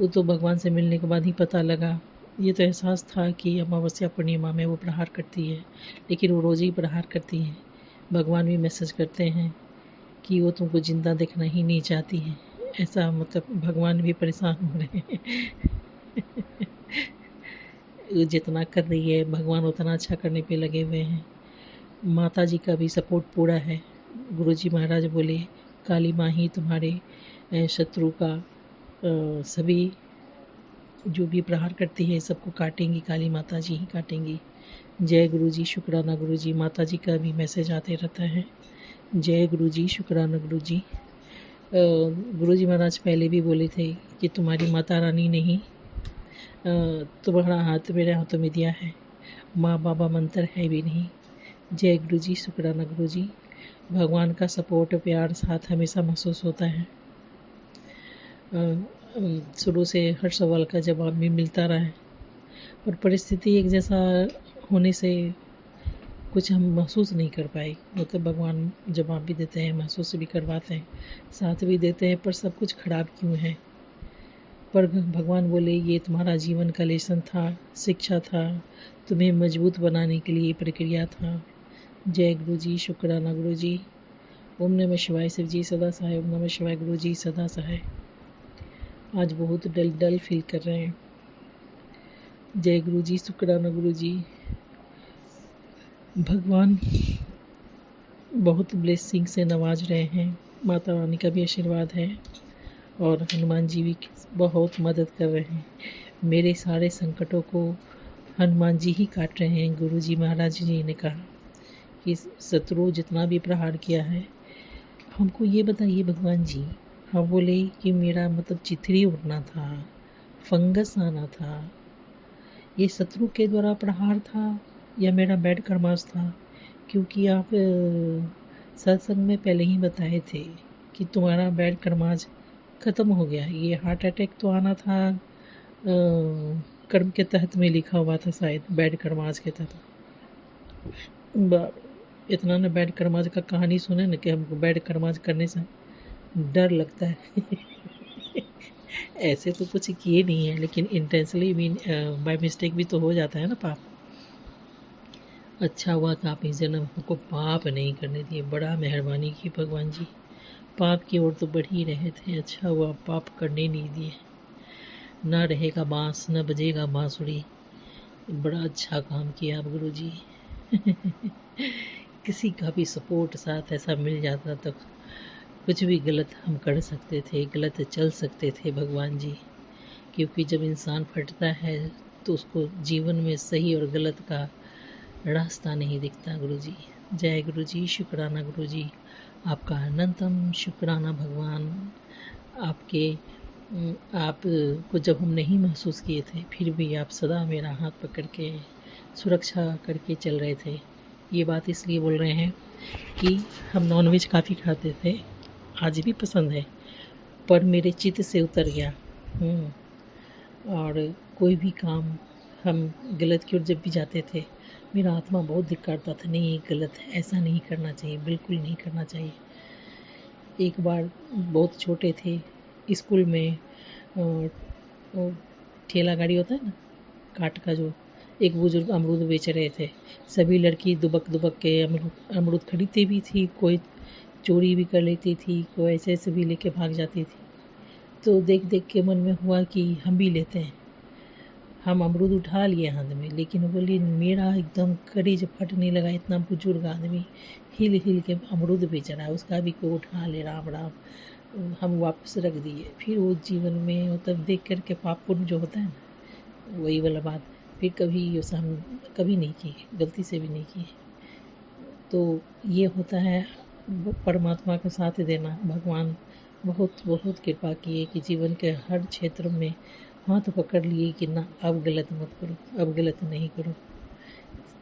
वो तो भगवान से मिलने के बाद ही पता लगा। ये तो एहसास था कि अमावस्या पूर्णिमा में वो प्रहार करती है, लेकिन वो रोज़ ही प्रहार करती है। भगवान भी मैसेज करते हैं कि वो तुमको जिंदा देखना ही नहीं चाहती है। ऐसा मतलब भगवान भी परेशान हो रहे हैं। जितना कर रही है भगवान उतना अच्छा करने पे लगे हुए हैं। माता जी का भी सपोर्ट पूरा है। गुरुजी महाराज बोले काली माँ ही तुम्हारे शत्रु का सभी जो भी प्रहार करती है सबको काटेंगी, काली माता जी ही काटेंगी। जय गुरु जी, शुक्राना गुरु जी। माता जी का भी मैसेज आते रहता है। जय गुरु जी, शुक्राना गुरु जी। गुरु जी महाराज पहले भी बोले थे कि तुम्हारी माता रानी ने ही तुम्हारा हाथ मेरे हाथों में दिया है, माँ बाबा मंत्र है भी नहीं। जय गुरु जी, शुक्राना गुरु जी। भगवान का सपोर्ट, प्यार, साथ हमेशा महसूस होता है। शुरू से हर सवाल का जवाब भी मिलता रहा है, और परिस्थिति एक जैसा होने से कुछ हम महसूस नहीं कर पाए। मतलब भगवान जवाब भी देते हैं, महसूस भी करवाते हैं, साथ भी देते हैं, पर सब कुछ खराब क्यों है। पर भगवान बोले ये तुम्हारा जीवन का लेसन था, शिक्षा था, तुम्हें मजबूत बनाने के लिए प्रक्रिया था। जय गुरु जी, शुक्राना गुरु जी। ओम नमः शिवाय शिव जी सदा सहाय। ओम नमः शिवाय गुरु जी सदा सहाय। आज बहुत डल फील कर रहे हैं। जय गुरु जी, शुक्राना गुरु जी। भगवान बहुत ब्लेसिंग से नवाज रहे हैं। माता रानी का भी आशीर्वाद है, और हनुमान जी भी बहुत मदद कर रहे हैं। मेरे सारे संकटों को हनुमान जी ही काट रहे हैं। गुरु जी महाराज जी ने कहा कि शत्रु जितना भी प्रहार किया है, हमको ये बताइए भगवान जी। हम बोले कि मेरा मतलब चिथड़ी उड़ना था, फंगस आना था, ये शत्रु के द्वारा प्रहार था या मेरा बैड कर्मास था? क्योंकि आप सत्संग में पहले ही बताए थे कि तुम्हारा बैड कर्मास ख़त्म हो गया। ये हार्ट अटैक तो आना था कर्म के तहत में लिखा हुआ था, शायद बैड कर्मास के तहत। इतना ना बैड कर्मास का कहानी सुने ना कि हमको बैड कर्मास करने से डर लगता है। ऐसे तो कुछ किए नहीं है, लेकिन इंटेंशनली भी बाय मिस्टेक भी तो हो जाता है ना पाप। अच्छा हुआ कि आप इस जन्म हमको पाप नहीं करने दिए, बड़ा मेहरबानी की भगवान जी। पाप की ओर तो बढ़ ही रहे थे, अच्छा हुआ पाप करने नहीं दिए। ना रहेगा बांस, न बजेगा बांसुरी। बड़ा अच्छा काम किया आप गुरु जी। किसी का भी सपोर्ट साथ ऐसा मिल जाता तो कुछ भी गलत हम कर सकते थे, गलत चल सकते थे भगवान जी। क्योंकि जब इंसान फटता है तो उसको जीवन में सही और गलत का रास्ता नहीं दिखता गुरु जी। जय गुरु जी, शुक्राना गुरु जी। आपका अनंतम शुक्राना भगवान। आप को जब हम नहीं महसूस किए थे फिर भी आप सदा मेरा हाथ पकड़ के सुरक्षा करके चल रहे थे। ये बात इसलिए बोल रहे हैं कि हम नॉनवेज काफ़ी खाते थे, आज भी पसंद है, पर मेरे चित्त से उतर गया। और कोई भी काम हम गलत की ओर जब भी जाते थे मेरा आत्मा बहुत दिक्कत करता था, नहीं ये गलत है, ऐसा नहीं करना चाहिए, बिल्कुल नहीं करना चाहिए। एक बार बहुत छोटे थे, स्कूल में ठेला गाड़ी होता है ना काट का, जो एक बुजुर्ग अमरूद बेच रहे थे। सभी लड़की दुबक दुबक के अमरूद खरीदती भी थी, कोई चोरी भी कर लेती थी, कोई ऐसे ऐसे भी लेके भाग जाती थी। तो देख देख के मन में हुआ कि हम भी लेते हैं। हम अमरूद उठा लिए हाथ में, लेकिन बोली मेरा एकदम करीज फटने लगा। इतना बुजुर्ग आदमी हिल हिल के अमरूद बेच रहा है, उसका भी कोई उठा ले, राम राम। हम वापस रख दिए। फिर वो जीवन में मतलब देख करके पाप पुण्य जो होता है ना, वही वाला बात फिर कभी ऐसा हम कभी नहीं की, गलती से भी नहीं की। तो ये होता है परमात्मा का साथ देना। भगवान बहुत बहुत कृपा किए कि जीवन के हर क्षेत्र में हाथ पकड़ लिए कि ना अब गलत मत करो, अब गलत नहीं करो।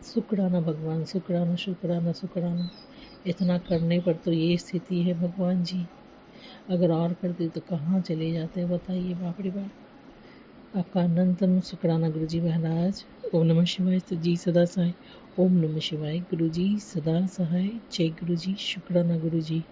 शुक्राना भगवान, शुक्राना शुक्राना शुक्राना। इतना करने पर तो ये स्थिति है भगवान जी, अगर और करते तो कहाँ चले जाते बताइए, बाप रे बाप। आपका अनंतम शुक्राना गुरु जी महाराज। ओम नमः शिवाय जी सदा सहाय। ओम नमः शिवाय गुरु जी सदा सहाय। जय गुरु जी। शुक्राना गुरु जी।